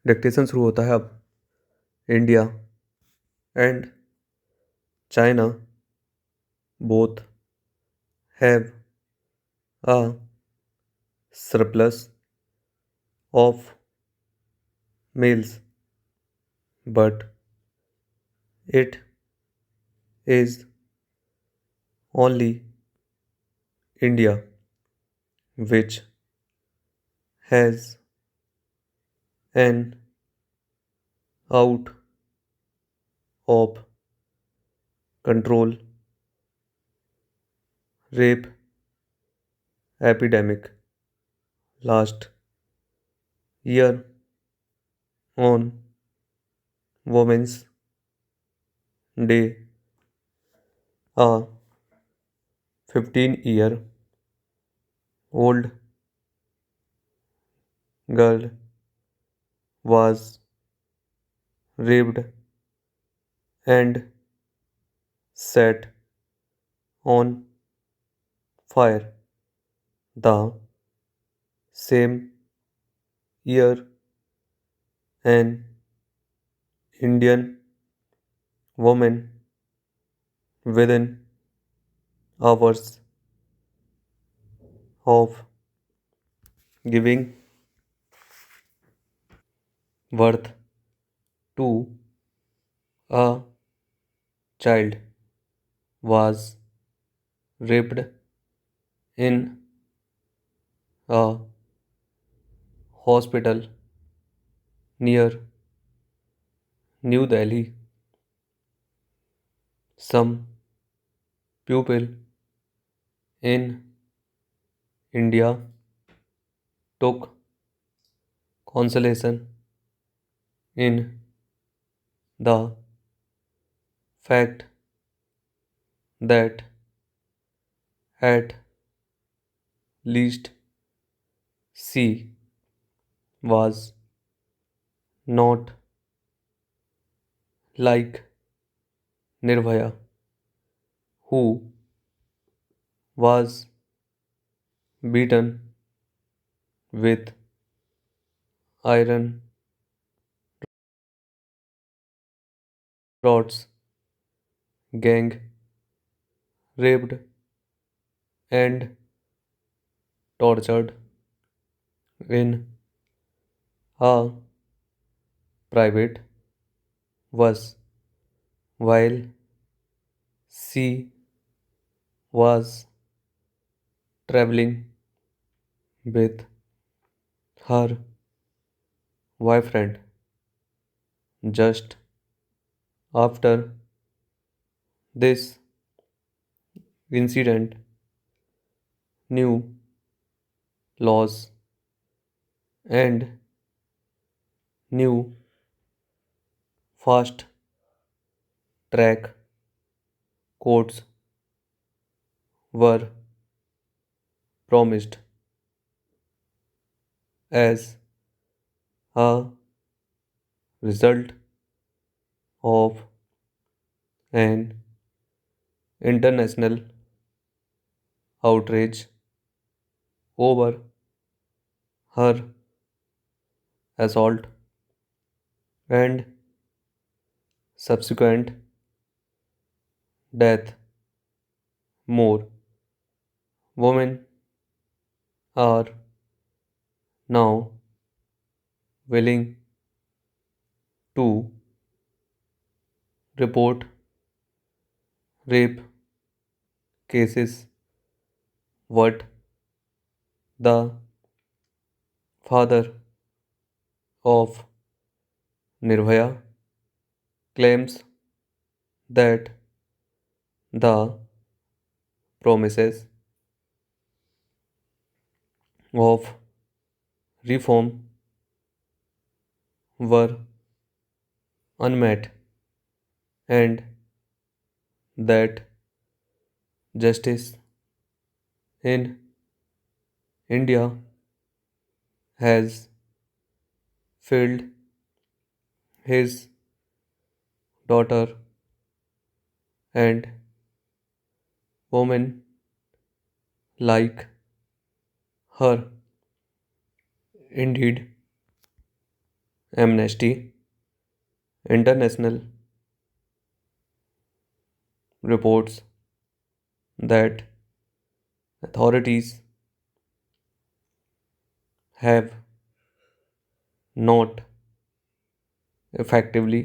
Dictation शुरू होता है अब। India and China both have a surplus of males, but it is only India which has an out of control rape epidemic. Last year on Women's Day, a 15-year-old girl was raped and set on fire. The same year, an Indian woman within hours of giving birth to a child was raped in a hospital near New Delhi. Some people in India took consolation in the fact that at least she was not like Nirbhaya, who was beaten with iron rods, gang raped and tortured in a private bus while she was traveling with her boyfriend. Just after this incident, new laws and new fast track courts were promised as a result of an international outrage over her assault and subsequent death. More women are now willing to report rape cases. What the father of Nirbhaya claims that the promises of reform were unmet and that justice in India has failed his daughter and women like her. Indeed, Amnesty International reports that authorities have not effectively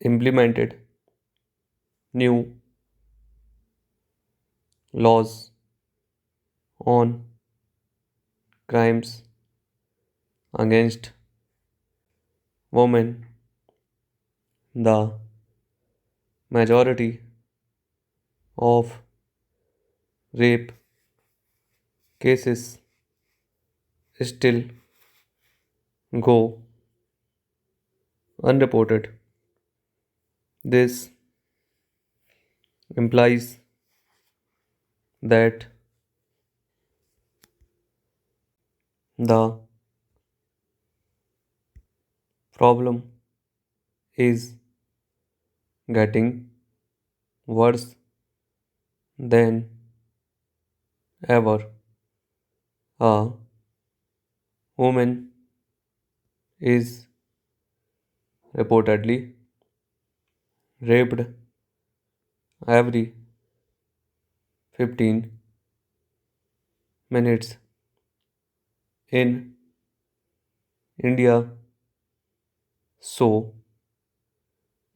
implemented new laws on crimes against women. The majority of rape cases still go unreported. This implies that the problem is getting worse than ever. A woman is reportedly raped every 15 minutes in India. So,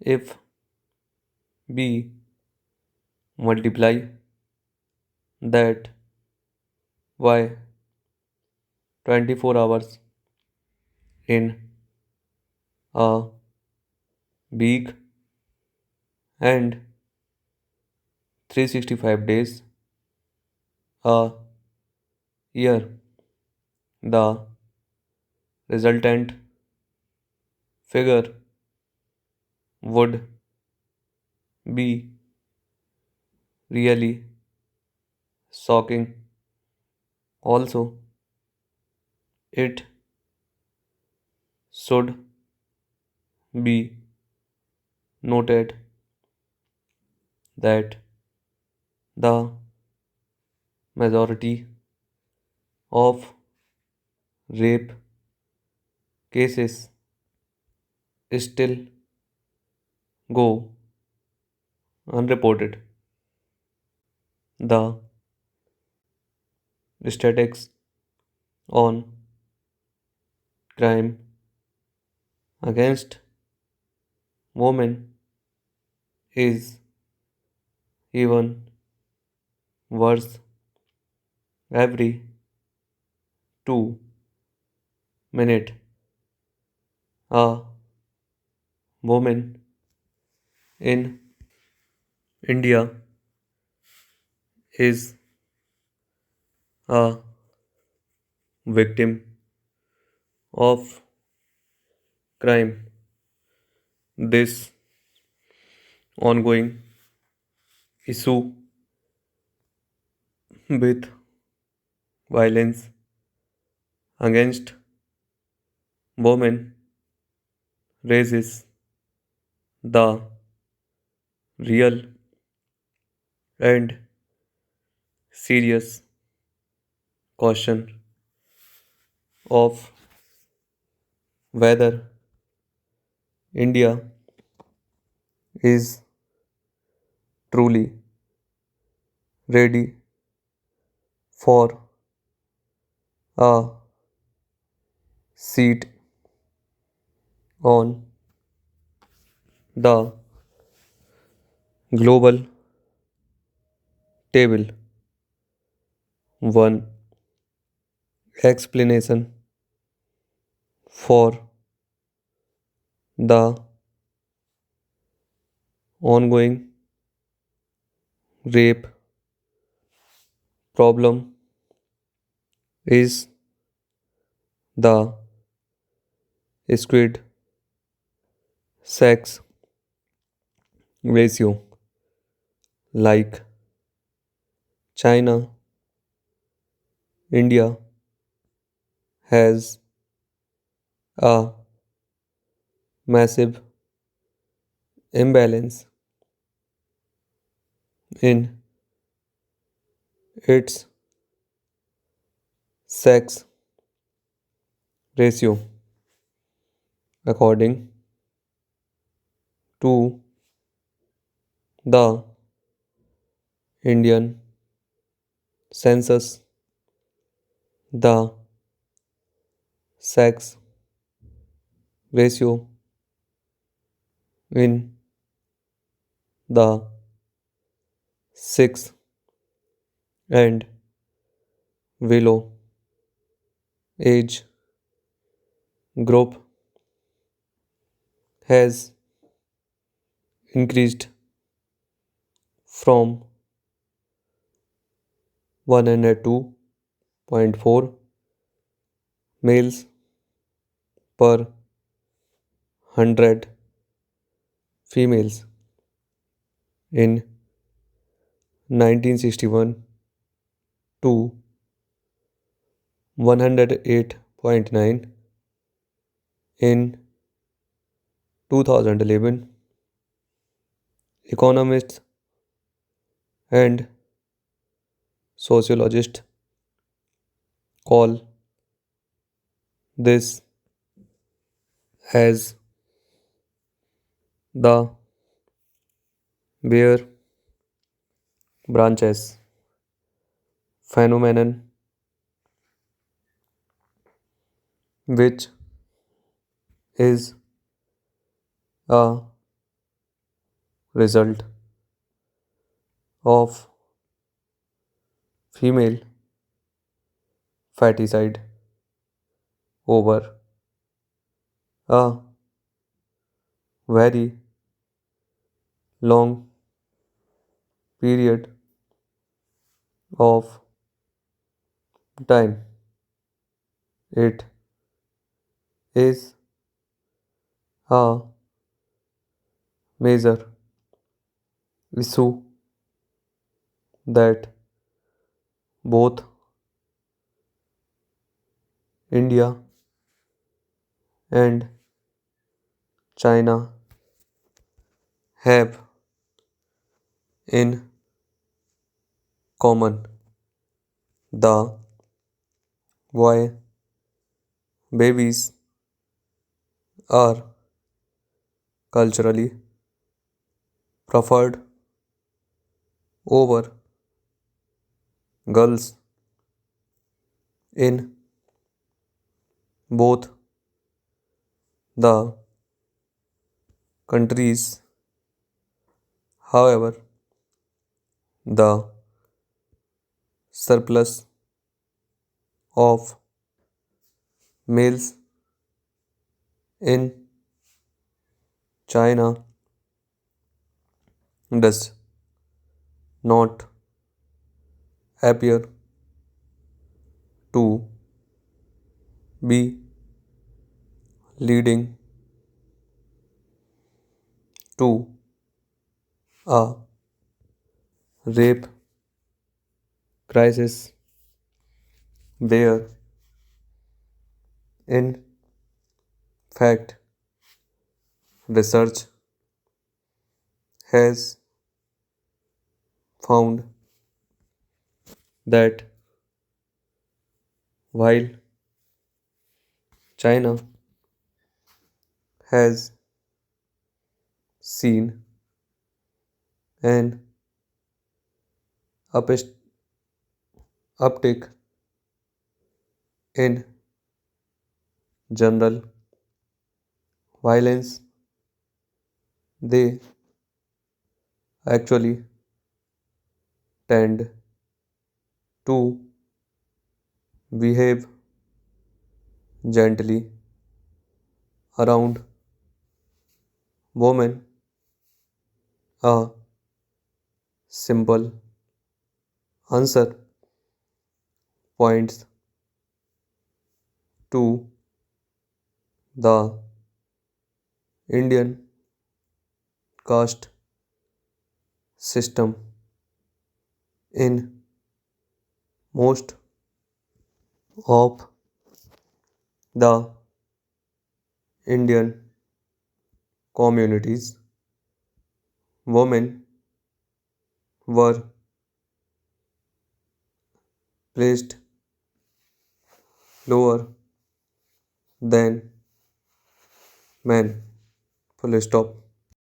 if we multiply that by 24 hours in a week and 365 days a year, the resultant figure would be really shocking. Also, it should be noted that the majority of rape cases still go unreported. The statistics on crime against women is even worse. Every 2 minutes, a woman in India is a victim of crime. This ongoing issue with violence against women raises the real and serious question of whether India is truly ready for a seat on the global table. One explanation for the ongoing rape problem is the skewed sex ratio. Like China, India has a massive imbalance in its sex ratio. according to the Indian census, the sex ratio in the sixth and below age group has increased from 102.4 males per 100 females in 1961 to 108.9 in 2011. Economists and sociologists call this as the bare branches phenomenon, which is a result of female feticide over a very long period of time. It is a major issue that both India and China have in common. The boy babies are culturally preferred over girls in both the countries. However, the surplus of males in China does not appear to be leading to a rape crisis where, in fact, research has found that while China has seen an upest- uptick in general violence, they actually tend to behave gently around women. A simple answer points to the Indian caste system in most of the Indian communities. Women were placed lower than man. Full stop.